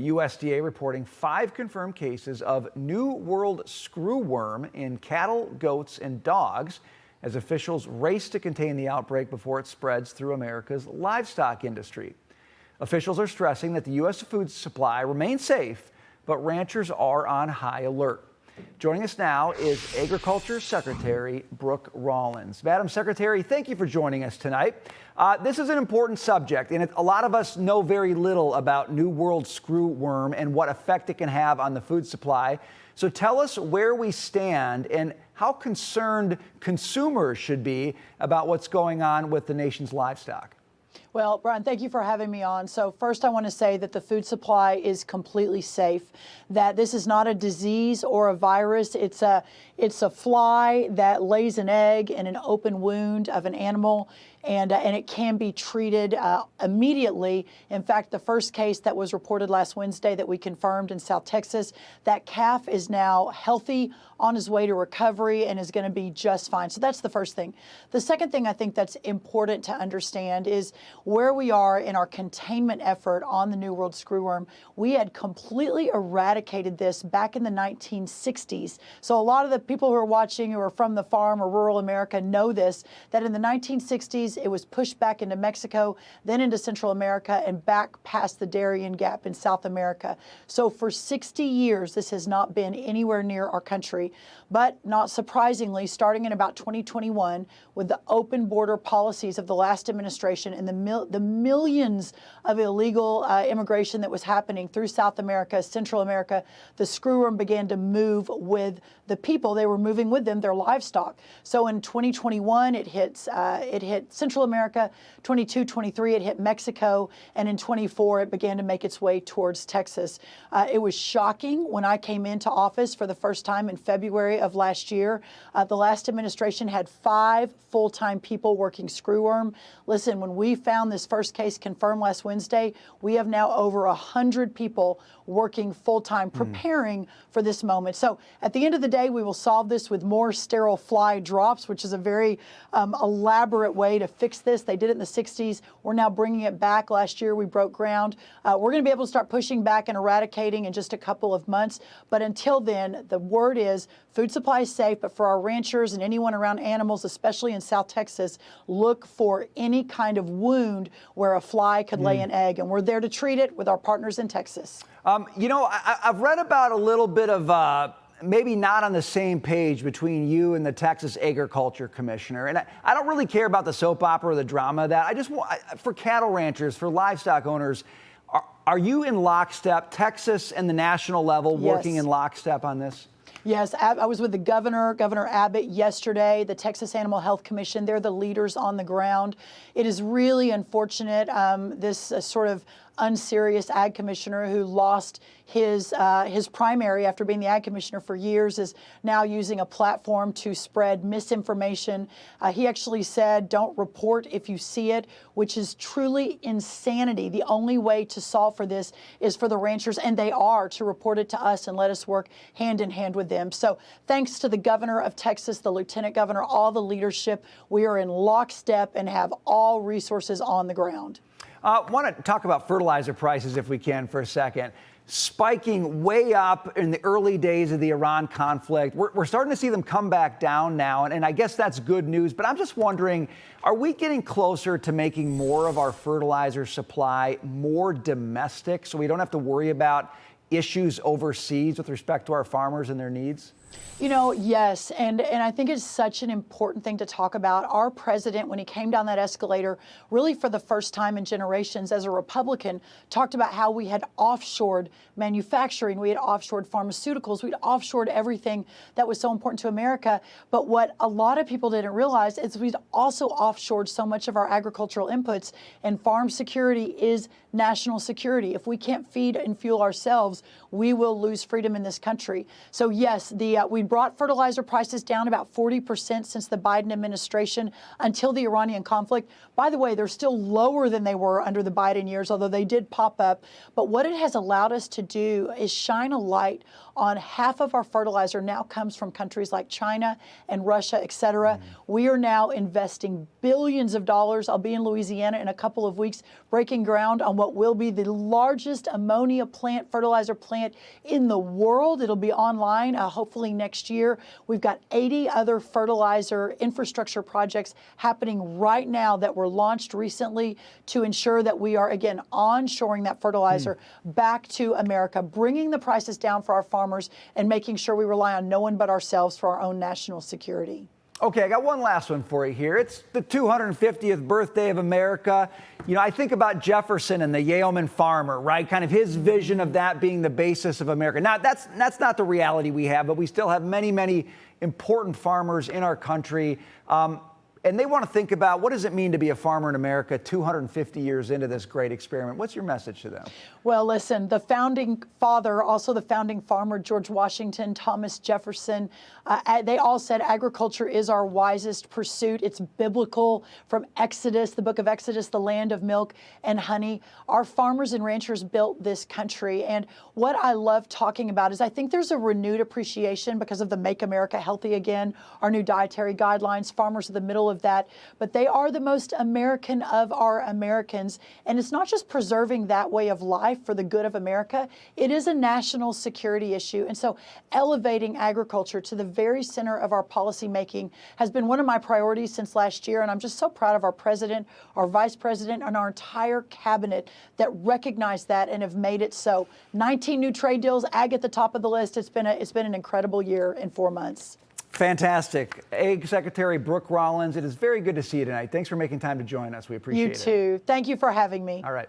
The USDA reporting 5 confirmed cases of New World Screwworm in cattle, goats, and dogs as officials race to contain the outbreak before it spreads through America's livestock industry. Officials are stressing that the U.S. food supply remains safe, but ranchers are on high alert. Joining us now is Agriculture Secretary Brooke Rollins. Madam Secretary, thank you for joining us tonight. This is an important subject, and a lot of us know very little about New World Screwworm and what effect it can have on the food supply. So tell us where we stand and how concerned consumers should be about what's going on with the nation's livestock. Well, Brian, thank you for having me on. So first, I want to say that the food supply is completely safe, that this is not a disease or a virus. It's a fly that lays an egg in an open wound of an animal, and it can be treated immediately. In fact, the first case that was reported last Wednesday that we confirmed in South Texas, that calf is now healthy, on his way to recovery, and is going to be just fine. So that's the first thing. The second thing I think that's important to understand is where we are in our containment effort on the New World Screwworm. We had completely eradicated this back in the 1960s. So a lot of the people who are watching who are from the farm or rural America know this, that in the 1960s, it was pushed back into Mexico, then into Central America, and back past the Darien Gap in South America. So for 60 years, this has not been anywhere near our country. But not surprisingly, starting in about 2021, with the open border policies of the last administration and the millions of illegal immigration that was happening through South America, Central America, the screwworm began to move with the people. They were moving with them, their livestock. So in 2021, it hit Central America. 22, 23, it hit Mexico, and in 24, it began to make its way towards Texas. It was shocking when I came into office for the first time in February of last year. The last administration had 5 full-time people working screwworm. Listen, when we found this first case confirmed last Wednesday, we have now over 100 people working full-time preparing for this moment. So at the end of the day, we will solve this with more sterile fly drops, which is a very elaborate way to fix this. They did it in the 60s. We're now bringing it back. Last year, we broke ground. We're going to be able to start pushing back and eradicating in just a couple of months. But until then, the word is food supply is safe, but for our ranchers and anyone around animals, especially in South Texas, look for any kind of wound where a fly could lay an egg. And we're there to treat it with our partners in Texas. You know, I've read about a little bit of maybe not on the same page between you and the Texas Agriculture Commissioner. And I don't really care about the soap opera or the drama of that. I just want, for cattle ranchers, for livestock owners, are you in lockstep, Texas and the national level, working in lockstep on this? Yes, I was with the Governor Abbott yesterday, the Texas Animal Health Commission. They're the leaders on the ground. It is really unfortunate, this sort of unserious ag commissioner who lost his primary after being the ag commissioner for years is now using a platform to spread misinformation. He actually said, don't report if you see it, which is truly insanity. The only way to solve for this is for the ranchers, and they are, to report it to us and let us work hand in hand with them. So thanks to the governor of Texas, the lieutenant governor, all the leadership, we are in lockstep and have all resources on the ground. I want to talk about fertilizer prices, if we can, for a second. Spiking way up in the early days of the Iran conflict. We're starting to see them come back down now, and I guess that's good news. But I'm just wondering, are we getting closer to making more of our fertilizer supply more domestic so we don't have to worry about issues overseas with respect to our farmers and their needs? You know, yes, and I think it's such an important thing to talk about. Our president, when he came down that escalator, really for the first time in generations as a Republican, talked about how we had offshored manufacturing, we had offshored pharmaceuticals, we'd offshored everything that was so important to America. But what a lot of people didn't realize is we'd also offshored so much of our agricultural inputs, and farm security is national security. If we can't feed and fuel ourselves, we will lose freedom in this country. So yes, the we brought fertilizer prices down about 40% since the Biden administration until the Iranian conflict. By the way, they're still lower than they were under the Biden years, although they did pop up. But what it has allowed us to do is shine a light on half of our fertilizer now comes from countries like China and Russia, et cetera. We are now investing billions of dollars. I'll be in Louisiana in a couple of weeks breaking ground on what will be the largest ammonia plant, fertilizer plant in the world. It'll be online hopefully next year. We've got 80 other fertilizer infrastructure projects happening right now that were launched recently to ensure that we are, again, onshoring that fertilizer back to America, bringing the prices down for our farmers and making sure we rely on no one but ourselves for our own national security. Okay, I got one last one for you here. It's the 250th birthday of America. You know, I think about Jefferson and the yeoman farmer, right? Kind of his vision of that being the basis of America. Now, that's not the reality we have, but we still have many, many important farmers in our country. And they want to think about, what does it mean to be a farmer in America 250 years into this great experiment? What's your message to them? Well, listen, the founding father, also the founding farmer, George Washington, Thomas Jefferson, they all said agriculture is our wisest pursuit. It's biblical from Exodus, the book of Exodus, the land of milk and honey. Our farmers and ranchers built this country. And what I love talking about is I think there's a renewed appreciation because of the Make America Healthy Again, our new dietary guidelines. Farmers are the middle of that, but they are the most American of our Americans. And it's not just preserving that way of life for the good of America, it is a national security issue. And so elevating agriculture to the very center of our policy making has been one of my priorities since last year. And I'm just so proud of our president, our vice president, and our entire cabinet that recognize that and have made it so. 19 new trade deals, ag at the top of the list. It's been an incredible year in 4 months. Fantastic. Ag Secretary Brooke Rollins, it is very good to see you tonight. Thanks for making time to join us. We appreciate it. You too. Thank you for having me. All right.